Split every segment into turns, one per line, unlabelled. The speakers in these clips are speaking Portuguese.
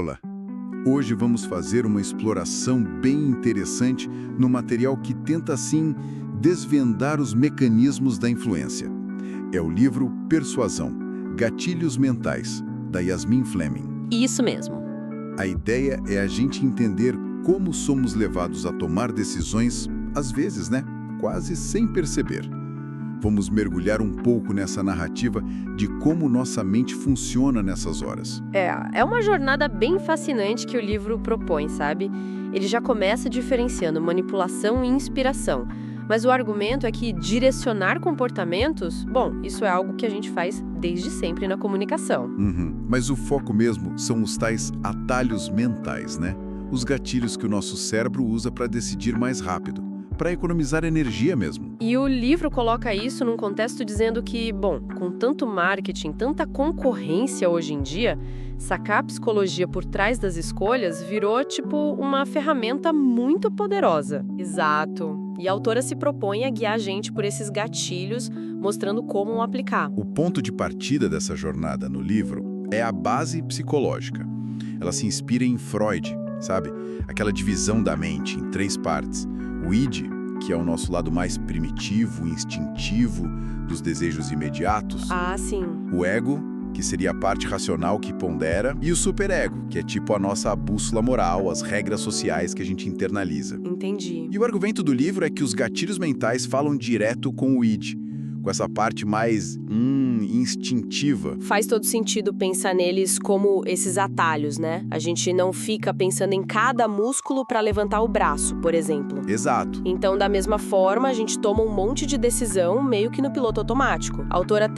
Olá! Hoje vamos fazer uma exploração bem interessante no material que tenta, assim, desvendar os mecanismos da influência. É o livro Persuasão, Gatilhos Mentais, da Yasmin Fleming.
Isso mesmo.
A ideia é a gente entender como somos levados a tomar decisões, às vezes, quase sem perceber. Vamos mergulhar um pouco nessa narrativa de como nossa mente funciona nessas horas.
É uma jornada bem fascinante que o livro propõe, sabe? Ele já começa diferenciando manipulação e inspiração. Mas o argumento é que direcionar comportamentos, isso é algo que a gente faz desde sempre na comunicação.
Mas o foco mesmo são os tais atalhos mentais, Os gatilhos que o nosso cérebro usa para decidir mais rápido, para economizar energia mesmo.
E o livro coloca isso num contexto dizendo que, com tanto marketing, tanta concorrência hoje em dia, sacar a psicologia por trás das escolhas virou, uma ferramenta muito poderosa. Exato. E a autora se propõe a guiar a gente por esses gatilhos, mostrando como aplicar.
O ponto de partida dessa jornada no livro é a base psicológica. Ela se inspira em Freud, sabe? Aquela divisão da mente em 3 partes. O id, que é o nosso lado mais primitivo, instintivo, dos desejos imediatos.
Ah, sim.
O ego, que seria a parte racional que pondera. E o superego, que é a nossa bússola moral, as regras sociais que a gente internaliza.
Entendi.
E o argumento do livro é que os gatilhos mentais falam direto com o id, com essa parte mais instintiva.
Faz todo sentido pensar neles como esses atalhos, A gente não fica pensando em cada músculo para levantar o braço, por exemplo.
Exato.
Então, da mesma forma, a gente toma um monte de decisão meio que no piloto automático. A autora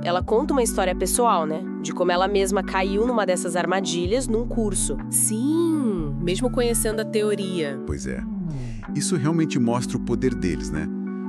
ela conta uma história pessoal, De como ela mesma caiu numa dessas armadilhas num curso. Sim, mesmo conhecendo a teoria.
Pois é. Isso realmente mostra o poder deles,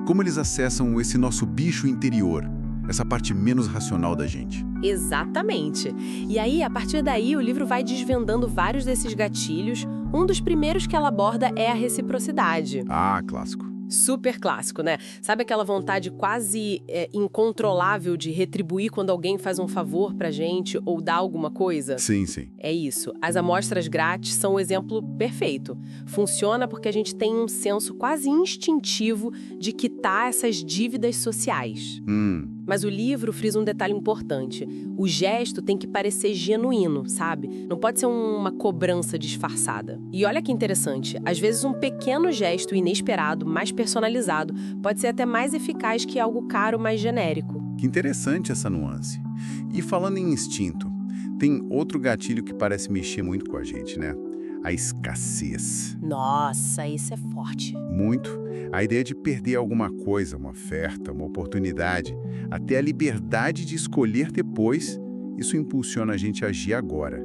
Como eles acessam esse nosso bicho interior, essa parte menos racional da gente.
Exatamente. E aí, a partir daí, o livro vai desvendando vários desses gatilhos. Um dos primeiros que ela aborda é a reciprocidade.
Ah, clássico.
Super clássico, Sabe aquela vontade quase incontrolável de retribuir quando alguém faz um favor pra gente ou dá alguma coisa?
Sim, sim.
É isso. As amostras grátis são o exemplo perfeito. Funciona porque a gente tem um senso quase instintivo de quitar essas dívidas sociais. Mas o livro frisa um detalhe importante. O gesto tem que parecer genuíno, sabe? Não pode ser uma cobrança disfarçada. E olha que interessante, às vezes um pequeno gesto inesperado, mais personalizado, pode ser até mais eficaz que algo caro, mais genérico.
Que interessante essa nuance. E falando em instinto, tem outro gatilho que parece mexer muito com a gente, A escassez.
Nossa, isso é forte.
Muito. A ideia de perder alguma coisa, uma oferta, uma oportunidade, até a liberdade de escolher depois, isso impulsiona a gente a agir agora.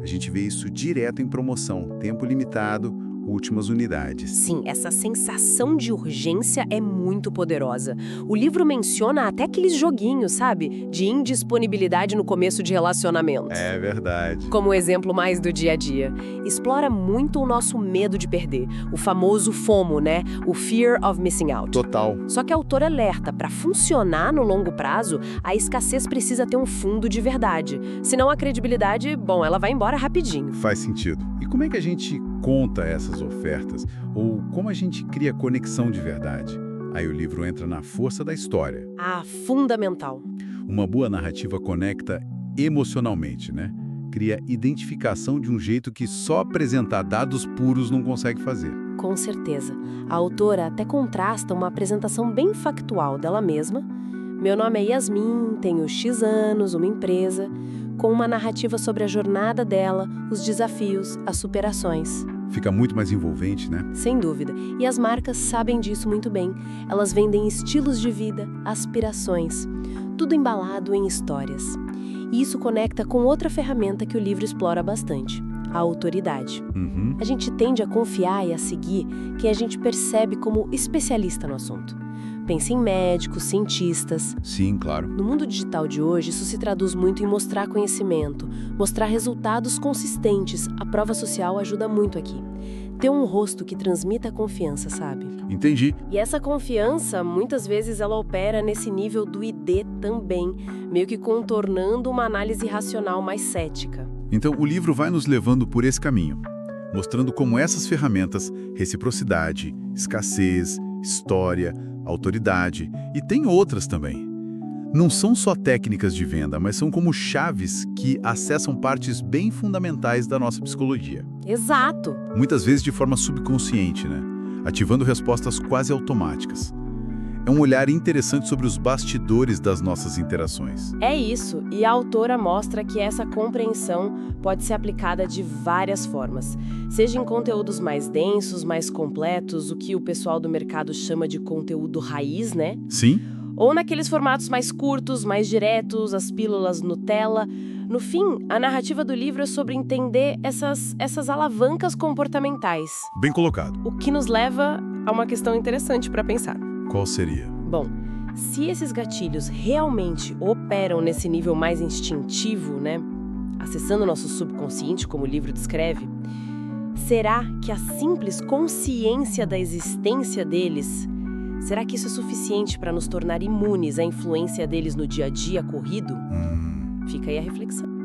A gente vê isso direto em promoção, tempo limitado, últimas unidades.
Sim, essa sensação de urgência é muito poderosa. O livro menciona até aqueles joguinhos, sabe? De indisponibilidade no começo de relacionamento.
É verdade.
Como exemplo mais do dia a dia. Explora muito o nosso medo de perder. O famoso FOMO, O Fear of Missing Out.
Total.
Só que a autora alerta, para funcionar no longo prazo, a escassez precisa ter um fundo de verdade. Senão a credibilidade, ela vai embora rapidinho.
Faz sentido. E como é que a gente conta essas ofertas? Ou como a gente cria conexão de verdade? Aí o livro entra na força da história.
Ah, fundamental.
Uma boa narrativa conecta emocionalmente, Cria identificação de um jeito que só apresentar dados puros não consegue fazer.
Com certeza. A autora até contrasta uma apresentação bem factual dela mesma. Meu nome é Yasmin, tenho X anos, uma empresa, com uma narrativa sobre a jornada dela, os desafios, as superações.
Fica muito mais envolvente,
Sem dúvida. E as marcas sabem disso muito bem. Elas vendem estilos de vida, aspirações, tudo embalado em histórias. E isso conecta com outra ferramenta que o livro explora bastante, a autoridade. A gente tende a confiar e a seguir quem a gente percebe como especialista no assunto. Pensa em médicos, cientistas.
Sim, claro.
No mundo digital de hoje, isso se traduz muito em mostrar conhecimento, mostrar resultados consistentes. A prova social ajuda muito aqui. Ter um rosto que transmita confiança, sabe?
Entendi.
E essa confiança, muitas vezes, ela opera nesse nível do ID também, meio que contornando uma análise racional mais cética.
Então, o livro vai nos levando por esse caminho, mostrando como essas ferramentas, reciprocidade, escassez, história, autoridade, e tem outras também, não são só técnicas de venda, mas são como chaves que acessam partes bem fundamentais da nossa psicologia.
Exato.
Muitas vezes de forma subconsciente, né? Ativando respostas quase automáticas. É um olhar interessante sobre os bastidores das nossas interações.
É isso, e a autora mostra que essa compreensão pode ser aplicada de várias formas. Seja em conteúdos mais densos, mais completos, o que o pessoal do mercado chama de conteúdo raiz, né?
Sim.
Ou naqueles formatos mais curtos, mais diretos, as pílulas Nutella. No fim, a narrativa do livro é sobre entender essas alavancas comportamentais.
Bem colocado.
O que nos leva a uma questão interessante para pensar.
Qual seria?
Bom, se esses gatilhos realmente operam nesse nível mais instintivo, né, acessando o nosso subconsciente, como o livro descreve, será que a simples consciência da existência deles, será que isso é suficiente para nos tornar imunes à influência deles no dia a dia corrido? Fica aí a reflexão.